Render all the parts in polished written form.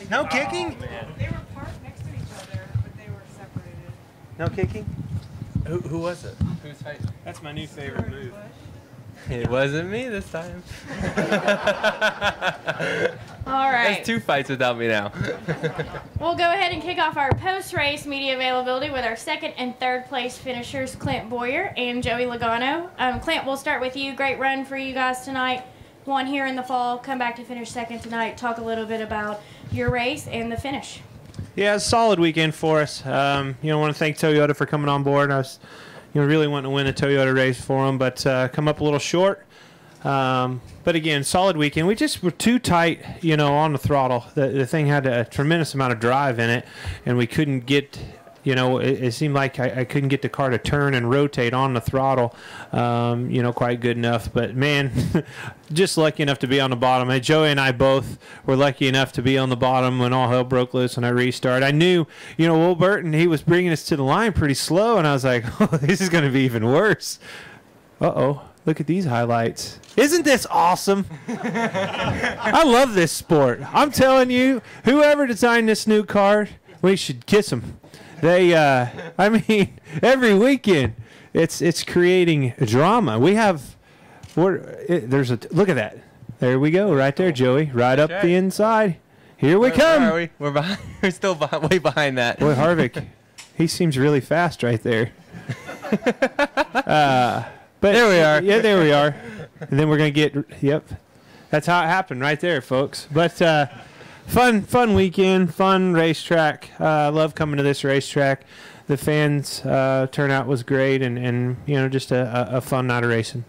No kicking? They were parked next to each other, but they were separated. No kicking? Who was it? Who's fighting? That's my new favorite move. It wasn't me this time. All right. That's 2 fights without me now. We'll go ahead and kick off our post-race media availability with our second and third place finishers, Clint Bowyer and Joey Logano. Clint, we'll start with you. Great run for you guys tonight. Won here in the fall. Come back to finish second tonight. Talk a little bit about your race and the finish. Yeah, it's a solid weekend for us. I want to thank Toyota for coming on board. I was, really wanting to win a Toyota race for them, but come up a little short. But again, solid weekend. We just were too tight, on the throttle. The thing had a tremendous amount of drive in it, and we couldn't get, it seemed like I couldn't get the car to turn and rotate on the throttle, quite good enough. But, man, just lucky enough to be on the bottom. And Joey and I both were lucky enough to be on the bottom when all hell broke loose on that restart. I knew, Will Burton, he was bringing us to the line pretty slow, and I was like, oh, this is going to be even worse. Uh-oh. Look at these highlights. Isn't this awesome? I love this sport. I'm telling you, whoever designed this new car, we should kiss them. They, every weekend, it's creating drama. We have, look at that. There we go, right there, Joey, right up the inside. Here we come. Where are we? We're behind. We're still way behind that. Boy, Harvick, he seems really fast right there. But there we are. Yeah, there we are. And then we're going to get, yep. That's how it happened right there, folks. But fun weekend, fun racetrack. I love coming to this racetrack. The fans turnout was great and just a fun night of racing.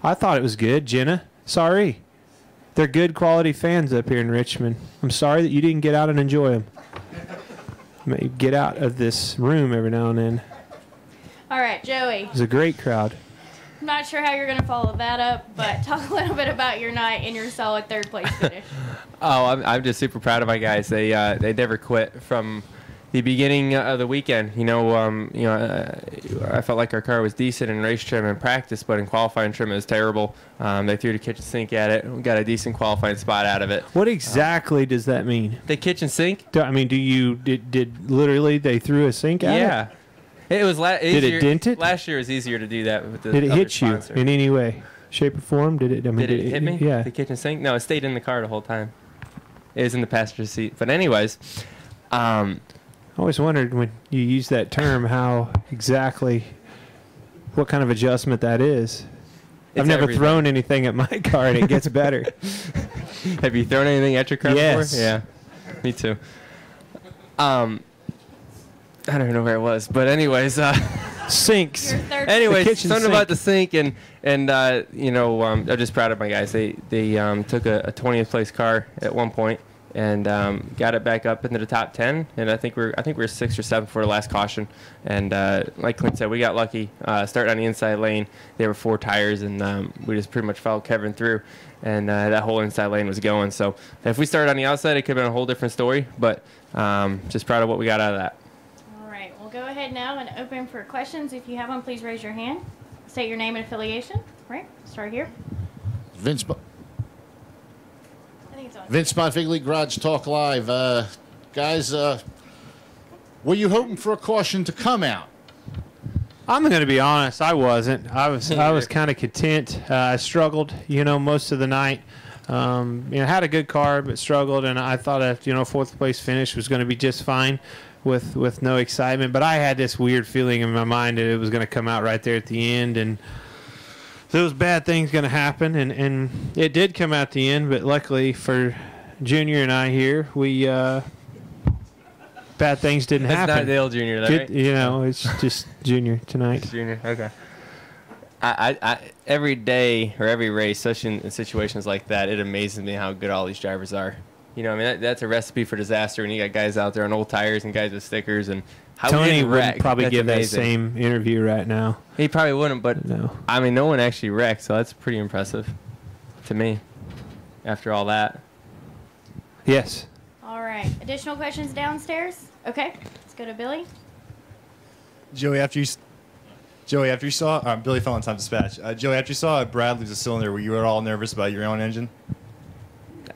I thought it was good, Jenna. Sorry. They're good quality fans up here in Richmond. I'm sorry that you didn't get out and enjoy them. Maybe get out of this room every now and then. All right, Joey. It was a great crowd. I'm not sure how you're going to follow that up, but talk a little bit about your night and your solid third place finish. I'm just super proud of my guys. They never quit from the beginning of the weekend. I felt like our car was decent in race trim and practice, but in qualifying trim it was terrible. They threw the kitchen sink at it. We got a decent qualifying spot out of it. What exactly does that mean? The kitchen sink? Did literally they threw a sink at it? Yeah. It was Did it dent it? Last year it was easier to do that with the Did it hit sponsor. you in any way, shape, or form? Did it hit me? Yeah. The kitchen sink? No, it stayed in the car the whole time. It was in the passenger seat. But anyways, I always wondered when you use that term how exactly what kind of adjustment that is. I've never thrown anything at my car and it gets better. Have you thrown anything at your car yes. before? Yeah, me too. I don't even know where it was, but anyways, sinks. Anyways, something about the sink, and I'm just proud of my guys. They took a 20th place car at one point and got it back up into the top 10, and I think we're 6th or 7th for the last caution. And like Clint said, we got lucky. Starting on the inside lane, there were 4 tires, and we just pretty much followed Kevin through, and that whole inside lane was going. So if we started on the outside, it could have been a whole different story. But just proud of what we got out of that. Go ahead now and open for questions. If you have one, please raise your hand. State your name and affiliation. Right, start here. Vince Bonfig League Garage Talk Live. Guys, were you hoping for a caution to come out? I'm going to be honest. I wasn't. I was kind of content. I struggled, most of the night. Had a good car, but struggled, and I thought a 4th place finish was going to be just fine. With no excitement, but I had this weird feeling in my mind that it was going to come out right there at the end, and there was bad things going to happen, and it did come out the end, but luckily for Junior and I here, we bad things didn't happen. It's not Dale Junior, though, right? It's just Junior tonight. Junior, okay. I every day or every race, especially in situations like that, it amazes me how good all these drivers are. That's a recipe for disaster when you got guys out there on old tires and guys with stickers. And how Tony would probably give that same interview right now. He probably wouldn't, but no. No one actually wrecked, so that's pretty impressive to me after all that. Yes. All right. Additional questions downstairs? Okay. Let's go to Billy. Joey, after you saw Billy Fallon, Time Dispatch. Joey, after you saw Brad lose a cylinder, were you at all nervous about your own engine?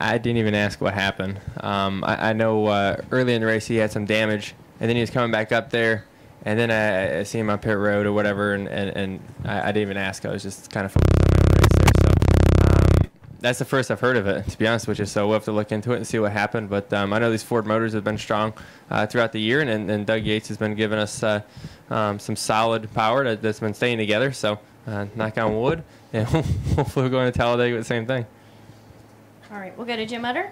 I didn't even ask what happened. I know early in the race he had some damage, and then he was coming back up there, and then I see him on pit road or whatever, and I didn't even ask. I was just kind of focused on my own race there. So that's the first I've heard of it, to be honest with you. So we'll have to look into it and see what happened. But I know these Ford motors have been strong throughout the year, and Doug Yates has been giving us some solid power that's been staying together. So knock on wood, and hopefully we're going to Talladega with the same thing. All right, we'll go to Jim Utter.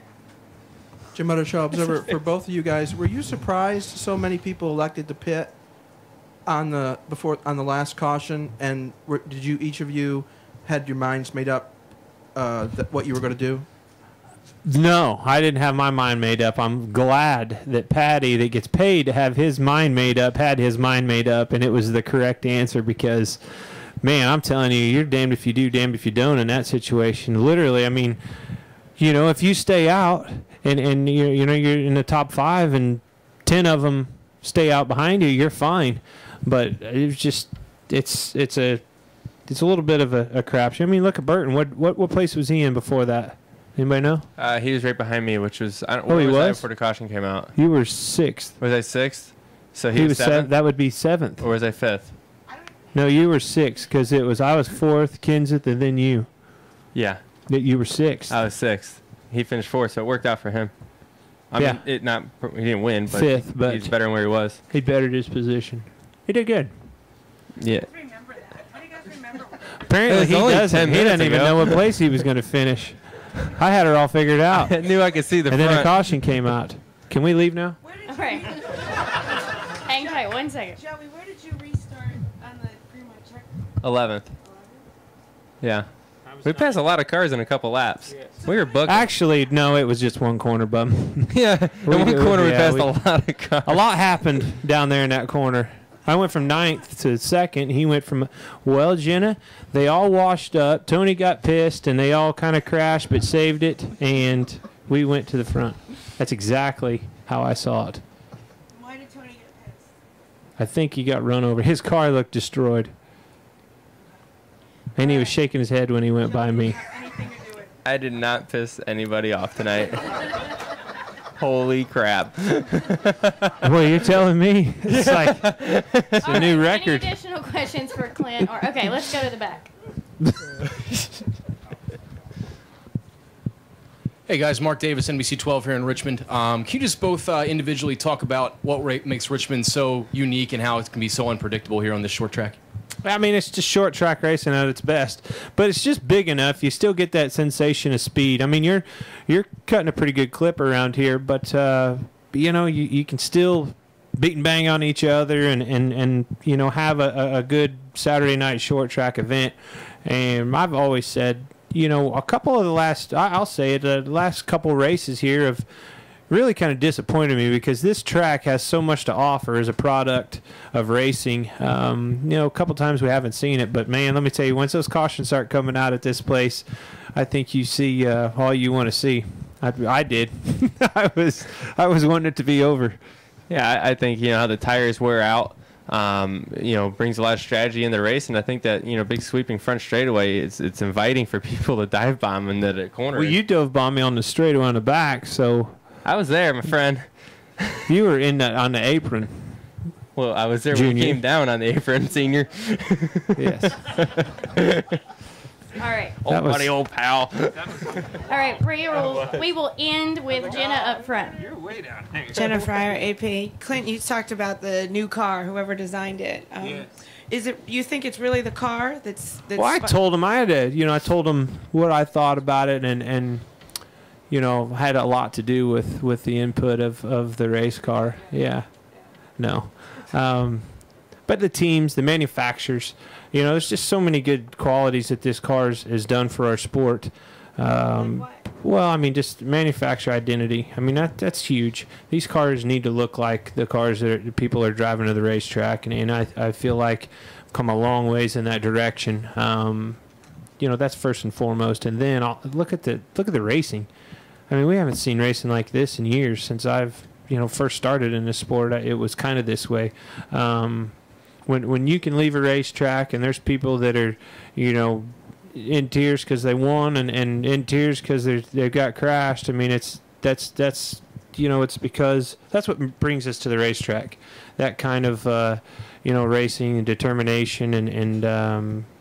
Jim Utter, Show Observer. For both of you guys, were you surprised so many people elected to pit on the last caution? And did you each of you had your minds made up what you were going to do? No, I didn't have my mind made up. I'm glad that Patty, that gets paid to have his mind made up, had his mind made up, and it was the correct answer because, man, I'm telling you, you're damned if you do, damned if you don't in that situation. Literally, I mean, you know, if you stay out and you're in the top 5 and 10 of them stay out behind you, you're fine. But it's just it's a little bit of a crapshoot. I mean, look at Burton. What place was he in before that? Anybody know? He was right behind me, which was he was was? I before the caution came out. You were 6th. Was I 6th? So he was 7th? That would be 7th. Or was I 5th? No, you were 6th because I was 4th, Kenseth, and then you. Yeah. You were 6th. I was 6th. He finished 4th, so it worked out for him. I mean, he didn't win, but 5th, but he's better than where he was. He bettered his position. He did good. Yeah. Remember that. How do you guys remember? Apparently he doesn't. He doesn't even know what place he was going to finish. I had her all figured out. I knew I could see the and front. then a caution came out. Can we leave now? Where did All you, right. Hang tight 1 second. Joey, where did you restart on the Fremont check? 11th. Yeah. We passed a lot of cars in a couple laps. We were booked. Actually, no, it was just one corner, bum. Yeah. In one corner we passed a lot of cars. A lot happened down there in that corner. I went from 9th to 2nd. He went from, well, Jenna, they all washed up. Tony got pissed, and they all kind of crashed but saved it, and we went to the front. That's exactly how I saw it. Why did Tony get pissed? I think he got run over. His car looked destroyed. And he was shaking his head when he went by me. Anything to do with I did not piss anybody off tonight. Holy crap. Well, you're telling me. It's like it's a new record. Any additional questions for Clint? Okay, let's go to the back. Hey guys, Mark Davis, NBC 12 here in Richmond. Can you just both individually talk about what makes Richmond so unique and how it can be so unpredictable here on this short track? I mean, it's just short track racing at its best, but it's just big enough. You still get that sensation of speed. I mean, you're cutting a pretty good clip around here, but you can still beat and bang on each other and have a good Saturday night short track event. And I've always said, a couple of the last couple races here have really kind of disappointed me because this track has so much to offer as a product of racing. A couple times we haven't seen it, but man, let me tell you, once those cautions start coming out at this place, I think you see all you want to see. I did. I was wanting it to be over. Yeah, I think how the tires wear out. Brings a lot of strategy in the race, and I think that big sweeping front straightaway, it's inviting for people to dive bomb into the corner. Well, you dove bomb me on the straightaway on the back, so I was there, my friend. You were on the apron. Well, I was there Junior. when you came down on the apron, senior. Yes. All right. Old buddy, old pal. All right, we will end with Jenna up front. You're way down there. Jenna Fryer, AP. Clint, you talked about the new car, whoever designed it. Yes. Is it? You think it's really the car that's Well, I told him I told him what I thought about it, and had a lot to do with the input of the race car. Yeah. No. But the teams, the manufacturers, there's just so many good qualities that this car has done for our sport. Well, I mean, just manufacturer identity. I mean, that's huge. These cars need to look like the cars that people are driving to the racetrack, and I feel like I've come a long ways in that direction. That's first and foremost, and then look at the racing. I mean, we haven't seen racing like this in years since I've first started in this sport. It was kind of this way. When you can leave a racetrack and there's people that are in tears because they won and in tears because they got crashed. I mean, that's you know, it's because that's what brings us to the racetrack, that kind of you know, racing and determination and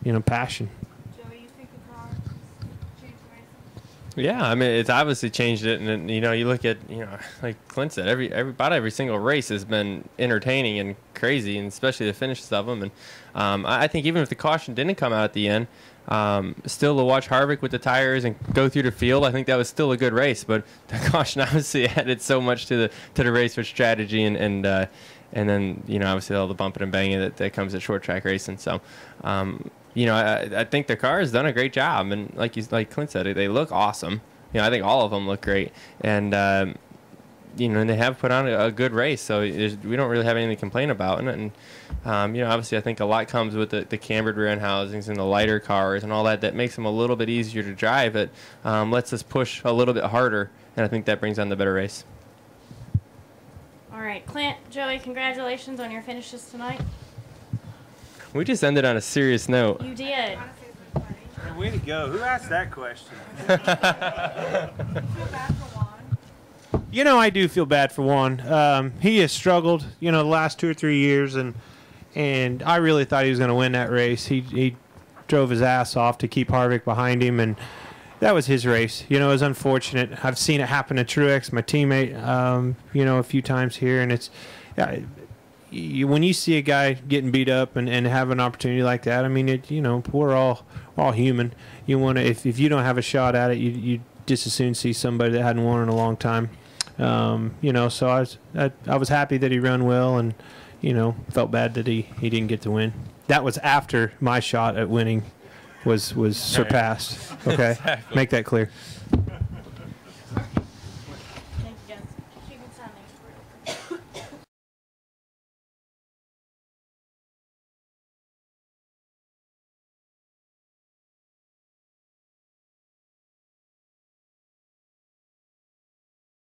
you know, passion. Joey, you think the car changed racing? Yeah, I mean, it's obviously changed it, and you know, you look at, you know, like Clint said, every single race has been entertaining and crazy, and especially the finishes of them. And I think even if the caution didn't come out at the end, still to watch Harvick with the tires and go through the field, I think that was still a good race. But the caution obviously added so much to the race with strategy and then, you know, obviously all the bumping and banging that comes at short track racing. So. You know, I think the car has done a great job, and like Clint said, they look awesome. You know, I think all of them look great, and you know, and they have put on a good race, so we don't really have anything to complain about. And you know, obviously, I think a lot comes with the cambered rear end housings and the lighter cars and all that makes them a little bit easier to drive. It lets us push a little bit harder, and I think that brings on the better race. All right, Clint, Joey, congratulations on your finishes tonight. We just ended on a serious note. You did. Way to go. Who asked that question? You know, I do feel bad for Juan. He has struggled, you know, the last 2 or 3 years, and I really thought he was going to win that race. He drove his ass off to keep Harvick behind him, and that was his race. You know, it was unfortunate. I've seen it happen to Truex, my teammate, you know, a few times here, and it's when you see a guy getting beat up and have an opportunity like that, I mean, you know, we're all human. You want to, if you don't have a shot at it, you just as soon see somebody that hadn't won in a long time. You know, so I was happy that he ran well, and you know, felt bad that he didn't get to win. That was after my shot at winning was surpassed. Okay, exactly. Make that clear.